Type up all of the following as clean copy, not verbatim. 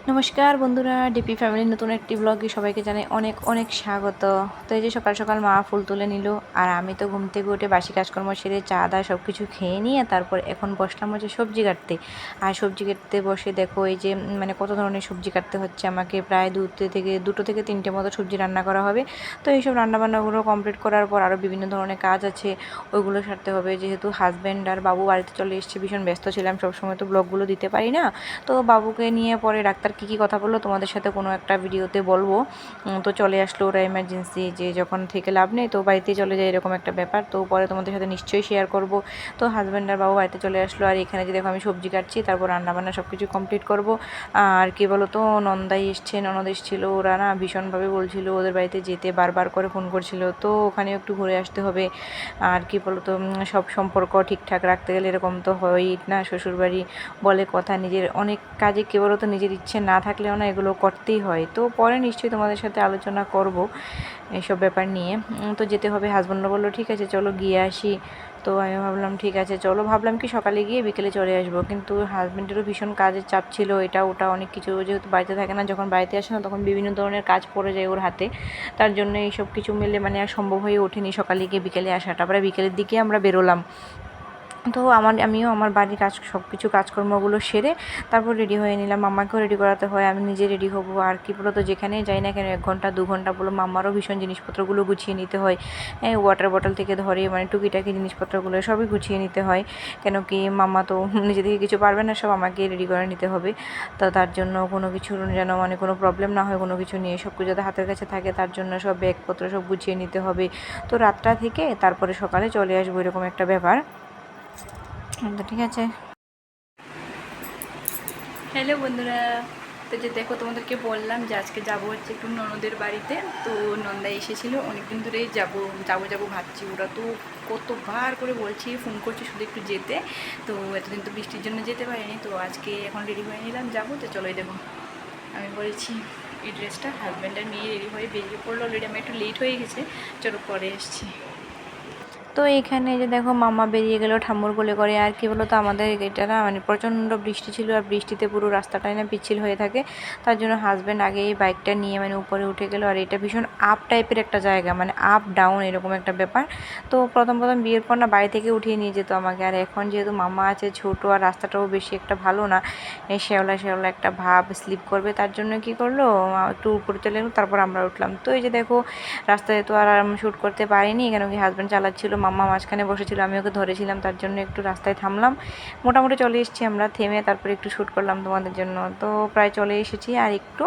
নমস্কার বন্ধুরা, ডিপি ফ্যামিলির নতুন একটি ব্লগে সবাইকে জানাই অনেক অনেক স্বাগত। তো এই যে সকাল সকাল মা ফুল তুলে নিল, আর আমি তো ঘুম থেকে উঠে বাসি কাজকর্ম সেরে চা দা সব কিছু খেয়ে নিয়ে তারপর এখন বসলাম হচ্ছে সবজি কাটতে। আর সবজি কাটতে বসে দেখো এই যে কত ধরনের সবজি কাটতে হচ্ছে আমাকে, প্রায় দুটো থেকে তিনটে মতো সবজি রান্না করা হবে। তো এইসব রান্নাবান্নাগুলো কমপ্লিট করার পর আরও বিভিন্ন ধরনের কাজ আছে, ওইগুলো সারতে হবে। যেহেতু হাজব্যান্ড আর বাবু বাড়িতে চলে এসেছে, ভীষণ ব্যস্ত ছিলাম, সবসময় তো ব্লগগুলো দিতে পারি না। তো বাবুকে নিয়ে পরে ডাক্তার কী কথা বললো তোমাদের সাথে কোনো একটা ভিডিওতে বলবো। তো চলে আসলো ওরা এমার্জেন্সি, যে যখন থেকে লাভ নেই তো বাড়িতে চলে যায়, এরকম একটা ব্যাপার। তো পরে তোমাদের সাথে নিশ্চয়ই শেয়ার করব। তো হাজব্যান্ড আর বাবু বাড়িতে চলে আসলো, আর এখানে যে দেখো আমি সবজি কাটছি, তারপর রান্নাবান্না সব কিছু কমপ্লিট করব। আর কি বলো তো, নন্দাই এসছে, ননদ এসেছিল, ওরা না ভীষণভাবে বলছিল ওদের বাড়িতে যেতে, বারবার করে ফোন করছিল। তো ওখানে একটু ঘুরে আসতে হবে। আর কি বলো তো, সব সম্পর্ক ঠিকঠাক রাখতে গেলে এরকম তো হয়ই না, শ্বশুরবাড়ি বলে কথা, নিজের অনেক কাজে কী বলো তো, নিজের ইচ্ছে না থাকলেও না এগুলো করতেই হয়। তো পরে নিশ্চয়ই তোমাদের সাথে আলোচনা করব এইসব ব্যাপার নিয়ে। তো যেতে হবে। হাজব্যান্ড বললো ঠিক আছে চলো গিয়ে আসি। তো আমি ভাবলাম ঠিক আছে চলো, ভাবলাম কি সকালে গিয়ে বিকেলে চলে আসবো, কিন্তু হাজব্যান্ডেরও ভীষণ কাজের চাপ ছিল, এটা ওটা অনেক কিছু, যেহেতু বাড়িতে থাকে না, যখন বাড়িতে আসে না তখন বিভিন্ন ধরনের কাজ পড়ে যায় ওর হাতে। তার জন্য এইসব কিছু মিলে আর সম্ভব হয়ে ওঠেনি সকালে গিয়ে বিকেলে আসাটা। তারপরে বিকেলের দিকে আমরা বেরোলাম। তো আমিও আমার বাড়ির সব কিছু কাজকর্মগুলো সেরে তারপর রেডি হয়ে নিলাম। মাম্মাকেও রেডি করাতে হয়, আমি নিজে রেডি হব। আর কি বলো তো, যেখানেই যাই না কেন 1 ঘন্টা 2 ঘন্টা বলো, মাম্মারও ভীষণ জিনিসপত্রগুলো গুছিয়ে নিতে হয়। ওয়াটার বটল থেকে ধরে টুকিটাকি জিনিসপত্রগুলো সবই গুছিয়ে নিতে হয়। কেন কি মাম্মা তো নিজে থেকে কিছু পারবে না, সব আমাকে রেডি করে নিতে হবে। তো তার জন্য কোনো কিছু যেন কোনো প্রবলেম না হয়, কোনো কিছু নিয়ে সব কিছু যাতে হাতের কাছে থাকে, তার জন্য সব ব্যাগপত্র সব গুছিয়ে নিতে হবে। তো রাতটা থেকে তারপরে সকালে চলে আসবো, এরকম একটা ব্যাপার। তো ঠিক আছে। হ্যালো বন্ধুরা, তো যে দেখো তোমাদেরকে বললাম যে আজকে যাবো হচ্ছে একটু ননদের বাড়িতে। তো নন্দা এসেছিলো, অনেকদিন ধরেই যাবো যাবো যাবো ভাবছি। ওরা তো কতবার করে বলছি, ফোন করছি শুধু একটু যেতে। তো এতদিন তো বৃষ্টির জন্য যেতে পারিনি, তো আজকে এখন রেডি হয়ে নিলাম, যাবো। তো চলোই দেখো আমি বলেছি এই ড্রেসটা, হাজব্যান্ডের নিয়ে রেডি হয়ে বেরিয়ে পড়লো। অলরেডি আমার একটু লেট হয়ে গেছে, চলো পরে এসছি। তো এইখানে যে দেখো মাম্মা বেরিয়ে গেল ঠাম্মুর কোলে করে। আর কি বলো তো, আমাদের এটা না প্রচণ্ড বৃষ্টি ছিল, আর বৃষ্টিতে পুরো রাস্তাটাই না পিচ্ছিল হয়ে থাকে। তার জন্য হাজব্যান্ড আগে এই বাইকটা নিয়ে উপরে উঠে গেল। আর এটা ভীষণ আপ টাইপের একটা জায়গা, আপ ডাউন এরকম একটা ব্যাপার। তো প্রথম বিয়ের পর না বাড়ি থেকে উঠিয়ে নিয়ে যেত আমাকে, আর এখন যেহেতু মাম্মা আছে ছোটো, আর রাস্তাটাও বেশি একটা ভালো না, শ্যাওলা শ্যাওলা একটা ভাব, স্লিপ করবে, তার জন্য কি করলো একটু উপরে চলে গেলো, তারপর আমরা উঠলাম। তো এই যে দেখো রাস্তায় তো আর শ্যুট করতে পারিনি, কেন কি হাজব্যান্ড চালাচ্ছিল, মাম্মা মাঝখানে বসেছিল, আমি ওকে ধরেছিলাম, তার জন্য একটু রাস্তায় থামলাম। মোটামুটি চলে এসেছি আমরা, থেমে তারপরে একটু শ্যুট করলাম তোমাদের জন্য। তো প্রায় চলে এসেছি আর একটু।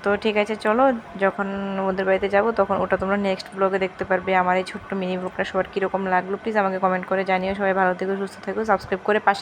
তো ঠিক আছে চলো, যখন ওদের বাড়িতে যাব তখন ওটা তোমরা নেক্সট ব্লগে দেখতে পারবে। আমার এই ছোট্ট মিনি ব্লগটা সবার কীরকম লাগলো প্লিজ আমাকে কমেন্ট করে জানিও। সবাই ভালো থেকো, সুস্থ থেকো, সাবস্ক্রাইব করে পাশে